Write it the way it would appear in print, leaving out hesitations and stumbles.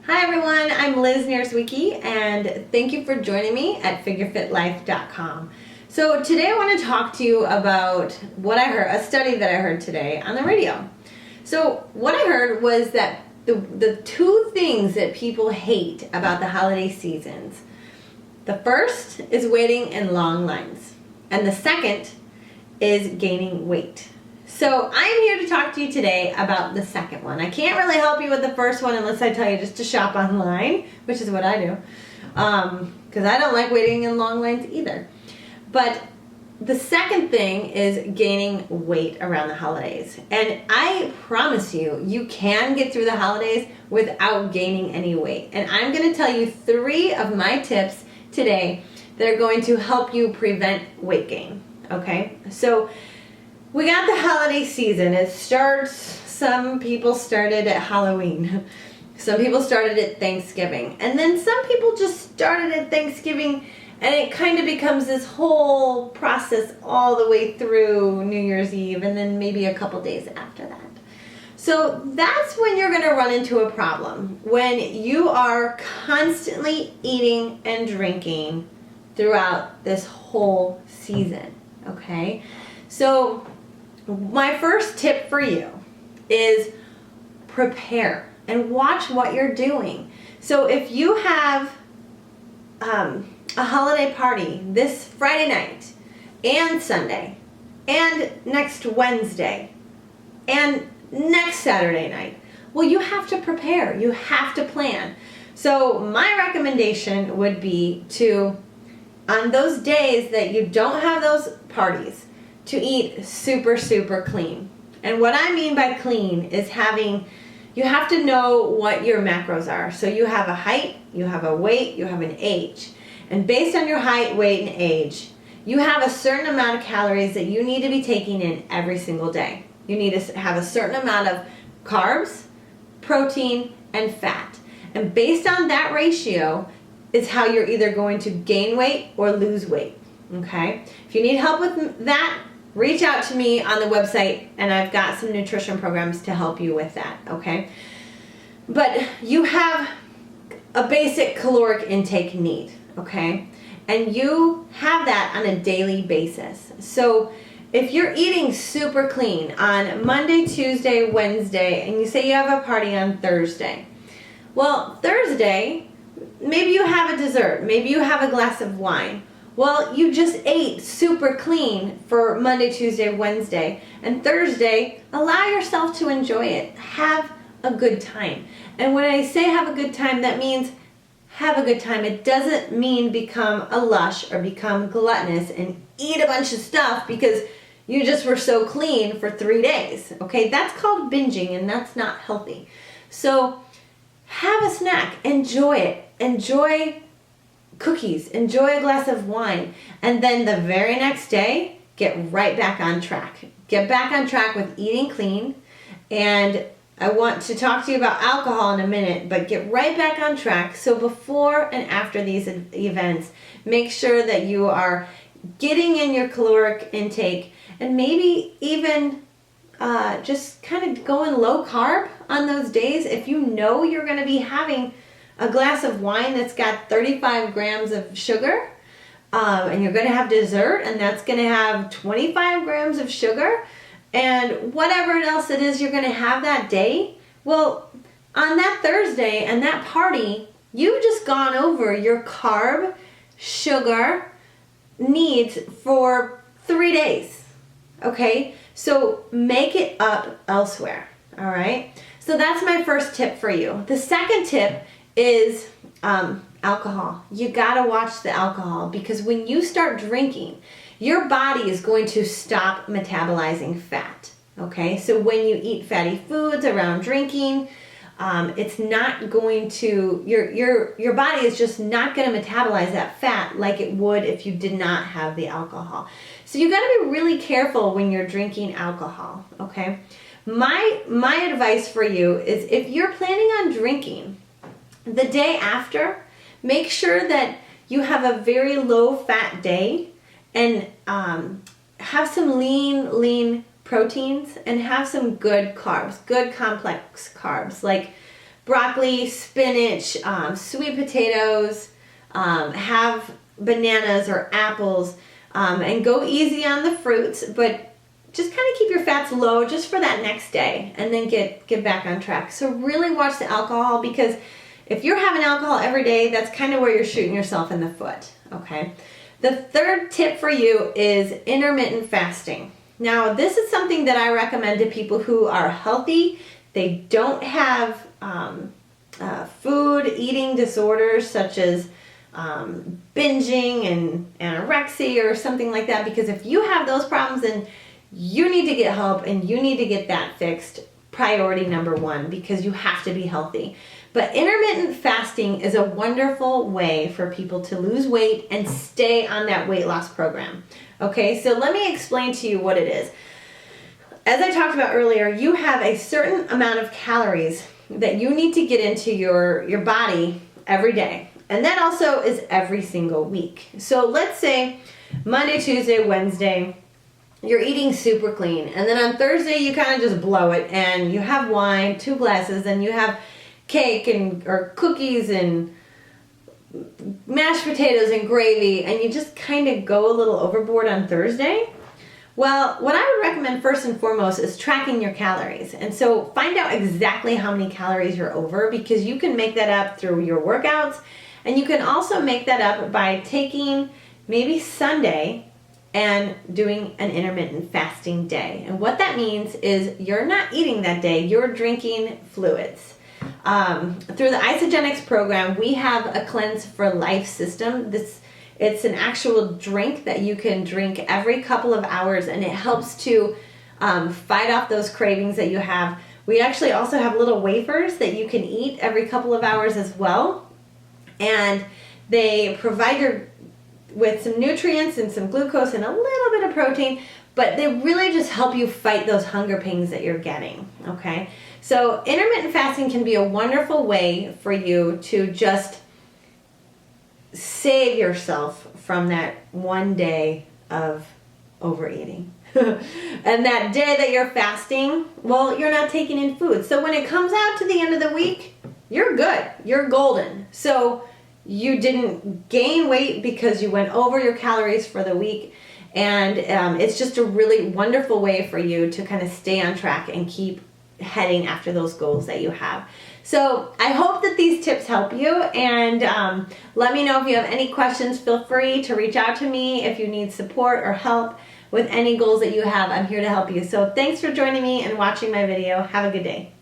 Hi everyone, I'm Liz Nierswicki and thank you for joining me at figurefitlife.com. So today I want to talk to you about what I heard, a study that I heard today on the radio. So what I heard was that the two things that people hate about the holiday seasons, the first is waiting in long lines and the second is gaining weight. So I'm here to talk to you today about the second one. I can't really help you with the first one unless I tell you just to shop online, which is what I do, because I don't like waiting in long lines either. But the second thing is gaining weight around the holidays. And I promise you, you can get through the holidays without gaining any weight. And I'm going to tell you 3 of my tips today that are going to help you prevent weight gain. Okay? So we got the holiday season. It starts, some people started at Halloween. Some people started at Thanksgiving. And then some people just started at Thanksgiving and it kind of becomes this whole process all the way through New Year's Eve and then maybe a couple days after that. So that's when you're going to run into a problem. When you are constantly eating and drinking throughout this whole season. Okay? So my first tip for you is prepare and watch what you're doing. So if you have a holiday party this Friday night and Sunday and next Wednesday and next Saturday night, well, you have to prepare. You have to plan. So my recommendation would be to, on those days that you don't have those parties, to eat super, super clean. And what I mean by clean is you have to know what your macros are. So you have a height, you have a weight, you have an age. And based on your height, weight, and age, you have a certain amount of calories that you need to be taking in every single day. You need to have a certain amount of carbs, protein, and fat. And based on that ratio is how you're either going to gain weight or lose weight. Okay? If you need help with that, reach out to me on the website and I've got some nutrition programs to help you with that, okay? But you have a basic caloric intake need, okay? And you have that on a daily basis. So if you're eating super clean on Monday, Tuesday, Wednesday, and you say you have a party on Thursday, well, Thursday, maybe you have a dessert, maybe you have a glass of wine. Well, you just ate super clean for Monday, Tuesday, Wednesday, and Thursday, allow yourself to enjoy it. Have a good time. And when I say have a good time, that means have a good time. It doesn't mean become a lush or become gluttonous and eat a bunch of stuff because you just were so clean for 3 days. Okay, that's called binging and that's not healthy. So have a snack, enjoy it. Enjoy cookies, enjoy a glass of wine, and then the very next day, get right back on track. Get back on track with eating clean, and I want to talk to you about alcohol in a minute, but get right back on track. So before and after these events, make sure that you are getting in your caloric intake and maybe even just kind of going low carb on those days. If you know you're going to be having a glass of wine that's got 35 grams of sugar, and you're going to have dessert, and that's going to have 25 grams of sugar, and whatever else it is you're going to have that day, well, on that Thursday and that party, you've just gone over your carb, sugar needs for 3 days, okay? So make it up elsewhere, all right? So that's my first tip for you. The second tip is alcohol. You gotta watch the alcohol because when you start drinking, your body is going to stop metabolizing fat. Okay, so when you eat fatty foods around drinking, it's not going to, your body is just not going to metabolize that fat like it would if you did not have the alcohol. So you got to be really careful when you're drinking alcohol. Okay, my advice for you is if you're planning on drinking, the day after, make sure that you have a very low fat day and have some lean proteins and have some good carbs, good complex carbs like broccoli, spinach, sweet potatoes, have bananas or apples, and go easy on the fruits, but just kind of keep your fats low just for that next day, and then get back on track. So really watch the alcohol, because if you're having alcohol every day, that's kind of where you're shooting yourself in the foot, okay? The third tip for you is intermittent fasting. Now, this is something that I recommend to people who are healthy. They don't have food eating disorders such as binging and anorexia or something like that, because if you have those problems, then you need to get help and you need to get that fixed, priority number one, because you have to be healthy. But intermittent fasting is a wonderful way for people to lose weight and stay on that weight loss program. Okay, so let me explain to you what it is. As I talked about earlier, you have a certain amount of calories that you need to get into your body every day. And that also is every single week. So let's say Monday, Tuesday, Wednesday, you're eating super clean. And then on Thursday, you kind of just blow it and you have wine, 2 glasses, and you have cake or cookies and mashed potatoes and gravy, and you just kind of go a little overboard on Thursday. Well, what I would recommend first and foremost is tracking your calories. And so find out exactly how many calories you're over, because you can make that up through your workouts, and you can also make that up by taking maybe Sunday and doing an intermittent fasting day. And what that means is you're not eating that day, you're drinking fluids. Through the Isogenics program, we have a Cleanse for Life system. It's an actual drink that you can drink every couple of hours, and it helps to fight off those cravings that you have. We actually also have little wafers that you can eat every couple of hours as well, and they provide you with some nutrients and some glucose and a little bit of protein, but they really just help you fight those hunger pains that you're getting, okay? So intermittent fasting can be a wonderful way for you to just save yourself from that one day of overeating. And that day that you're fasting, well, you're not taking in food. So when it comes out to the end of the week, you're good. You're golden. So you didn't gain weight because you went over your calories for the week. And it's just a really wonderful way for you to kind of stay on track and keep heading after those goals that you have. So I hope that these tips help you, and let me know if you have any questions. Feel free to reach out to me if you need support or help with any goals that you have. I'm here to help you. So thanks for joining me and watching my video. Have a good day.